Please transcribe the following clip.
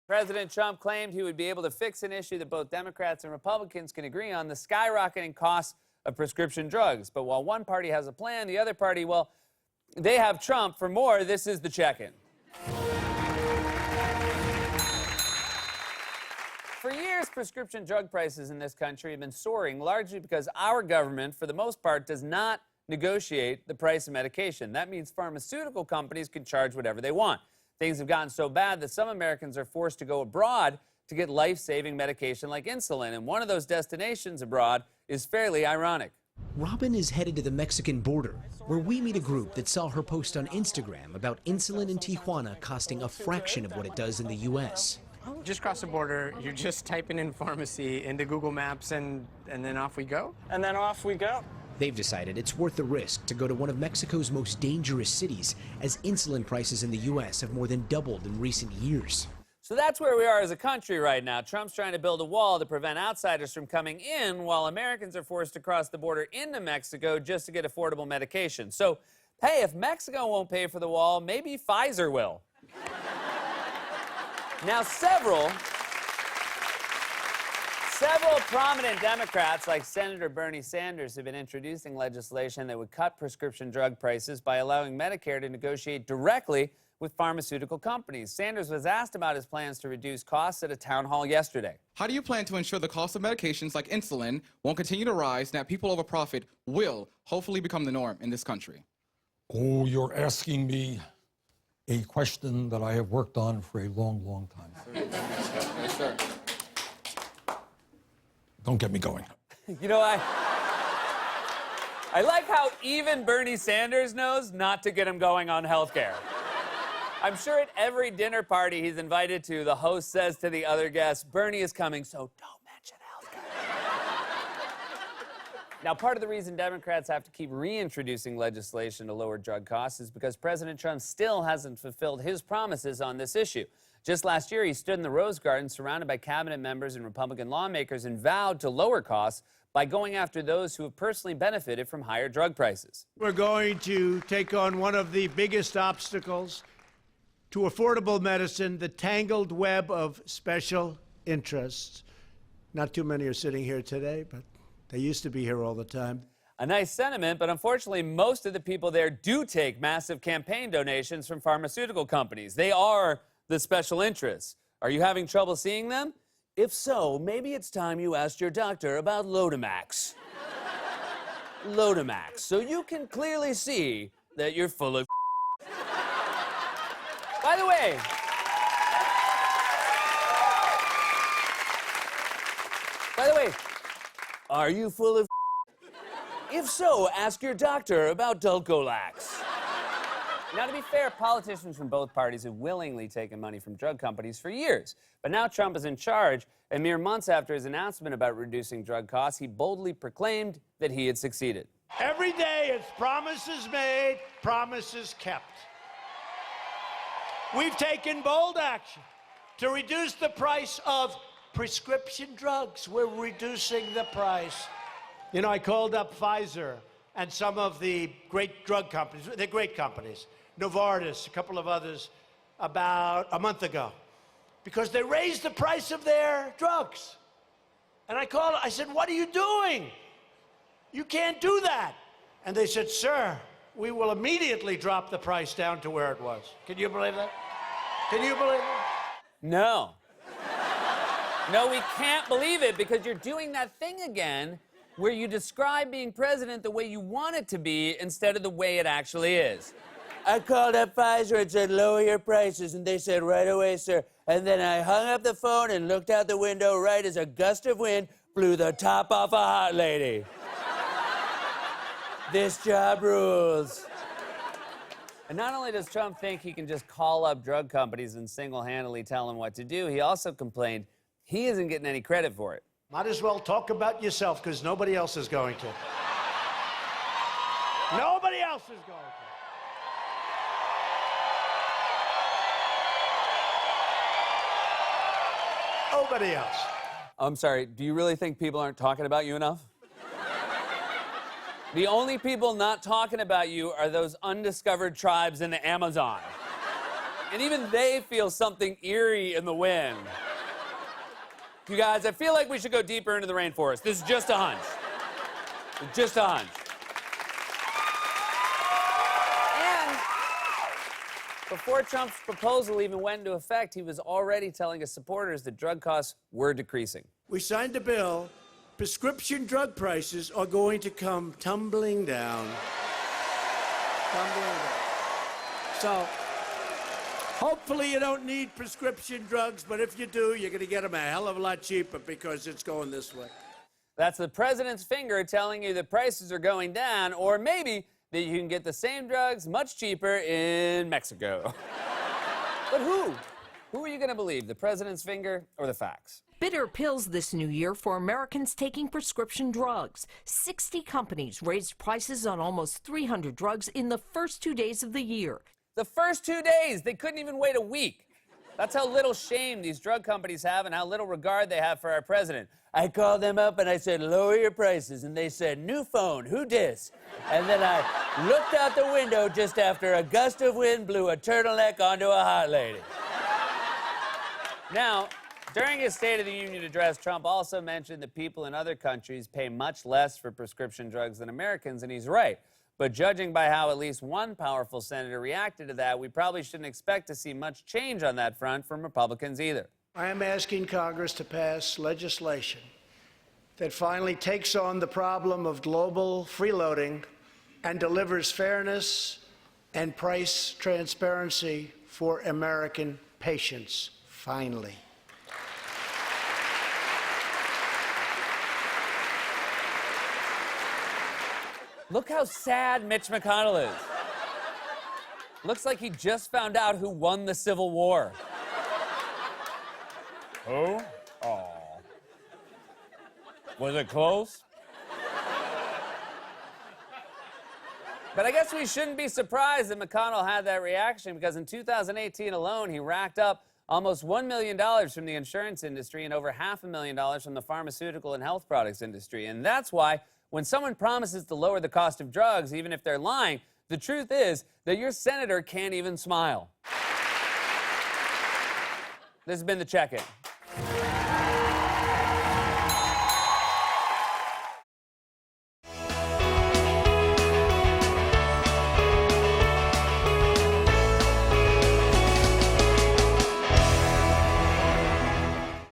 President Trump claimed he would be able to fix an issue that both Democrats and Republicans can agree on, the skyrocketing costs of prescription drugs. But while one party has a plan, the other party, well, they have Trump. For more, this is the check-in. For years, prescription drug prices in this country have been soaring, largely because our government, for the most part, does not negotiate the price of medication. That means pharmaceutical companies can charge whatever they want. Things have gotten so bad that some Americans are forced to go abroad to get life-saving medication like insulin, and one of those destinations abroad is fairly ironic. Robin is headed to the Mexican border, where we meet a group that saw her post on Instagram about insulin in Tijuana costing a fraction of what it does in the U.S. Just cross the border, you're just typing in pharmacy into Google Maps, and then off we go? And then off we go. They've decided it's worth the risk to go to one of Mexico's most dangerous cities, as insulin prices in the U.S. have more than doubled in recent years. So that's where we are as a country right now. Trump's trying to build a wall to prevent outsiders from coming in, while Americans are forced to cross the border into Mexico just to get affordable medication. So, hey, if Mexico won't pay for the wall, maybe Pfizer will. Now, several prominent Democrats, like Senator Bernie Sanders, have been introducing legislation that would cut prescription drug prices by allowing Medicare to negotiate directly with pharmaceutical companies. Sanders was asked about his plans to reduce costs at a town hall yesterday. How do you plan to ensure the cost of medications like insulin won't continue to rise and that people over profit will hopefully become the norm in this country? Oh, you're asking me a question that I have worked on for a long, long time. Yes, sir. Don't get me going. You know, I like how even Bernie Sanders knows not to get him going on health care. I'm sure at every dinner party he's invited to, the host says to the other guests, Bernie is coming, so don't mention health care. Now, part of the reason Democrats have to keep reintroducing legislation to lower drug costs is because President Trump still hasn't fulfilled his promises on this issue. Just last year, he stood in the Rose Garden surrounded by cabinet members and Republican lawmakers and vowed to lower costs by going after those who have personally benefited from higher drug prices. We're going to take on one of the biggest obstacles to affordable medicine, the tangled web of special interests. Not too many are sitting here today, but they used to be here all the time. A nice sentiment, but unfortunately, most of the people there do take massive campaign donations from pharmaceutical companies. They are the special interests. Are you having trouble seeing them? If so, maybe it's time you asked your doctor about Lotemax. Lotemax, so you can clearly see that you're full of By the way, are you full of If so, ask your doctor about Dulcolax. Now, to be fair, politicians from both parties have willingly taken money from drug companies for years. But now Trump is in charge, and mere months after his announcement about reducing drug costs, he boldly proclaimed that he had succeeded. Every day it's promises made, promises kept. We've taken bold action to reduce the price of prescription drugs. We're reducing the price. You know, I called up Pfizer and some of the great drug companies, they're great companies, Novartis, a couple of others, about a month ago, because they raised the price of their drugs. And I called, I said, what are you doing? You can't do that. And they said, sir, we will immediately drop the price down to where it was. Can you believe that? Can you believe it? No. No, we can't believe it, because you're doing that thing again where you describe being president the way you want it to be instead of the way it actually is. I called up Pfizer and said, lower your prices, and they said, right away, sir. And then I hung up the phone and looked out the window right as a gust of wind blew the top off a hot lady. This job rules. And not only does Trump think he can just call up drug companies and single-handedly tell them what to do, he also complained he isn't getting any credit for it. Might as well talk about yourself, because nobody else is going to. Nobody else is going to. Nobody else. I'm sorry, do you really think people aren't talking about you enough? The only people not talking about you are those undiscovered tribes in the Amazon. And even they feel something eerie in the wind. You guys, I feel like we should go deeper into the rainforest. This is just a hunch. It's just a hunch. And before Trump's proposal even went into effect, he was already telling his supporters that drug costs were decreasing. We signed a bill. Prescription drug prices are going to come tumbling down. Tumbling down. So, hopefully you don't need prescription drugs, but if you do, you're going to get them a hell of a lot cheaper because it's going this way. That's the president's finger telling you that prices are going down, or maybe that you can get the same drugs much cheaper in Mexico. But who? Who are you going to believe, the president's finger or the facts? Bitter pills this new year for Americans taking prescription drugs. 60 companies raised prices on almost 300 drugs in the first 2 days of the year. The first 2 days, they couldn't even wait a week. That's how little shame these drug companies have and how little regard they have for our president. I called them up and I said, lower your prices. And they said, new phone, who dis? And then I looked out the window just after a gust of wind blew a turtleneck onto a hot lady. Now, during his State of the Union address, Trump also mentioned that people in other countries pay much less for prescription drugs than Americans, and he's right. But judging by how at least one powerful senator reacted to that, we probably shouldn't expect to see much change on that front from Republicans either. I am asking Congress to pass legislation that finally takes on the problem of global freeloading and delivers fairness and price transparency for American patients, finally. Look how sad Mitch McConnell is. Looks like he just found out who won the Civil War. Who? Oh. Was it close? But I guess we shouldn't be surprised that McConnell had that reaction because in 2018 alone, he racked up almost $1 million from the insurance industry and over $500,000 from the pharmaceutical and health products industry. And that's why when someone promises to lower the cost of drugs, even if they're lying, the truth is that your senator can't even smile. This has been The Check-In.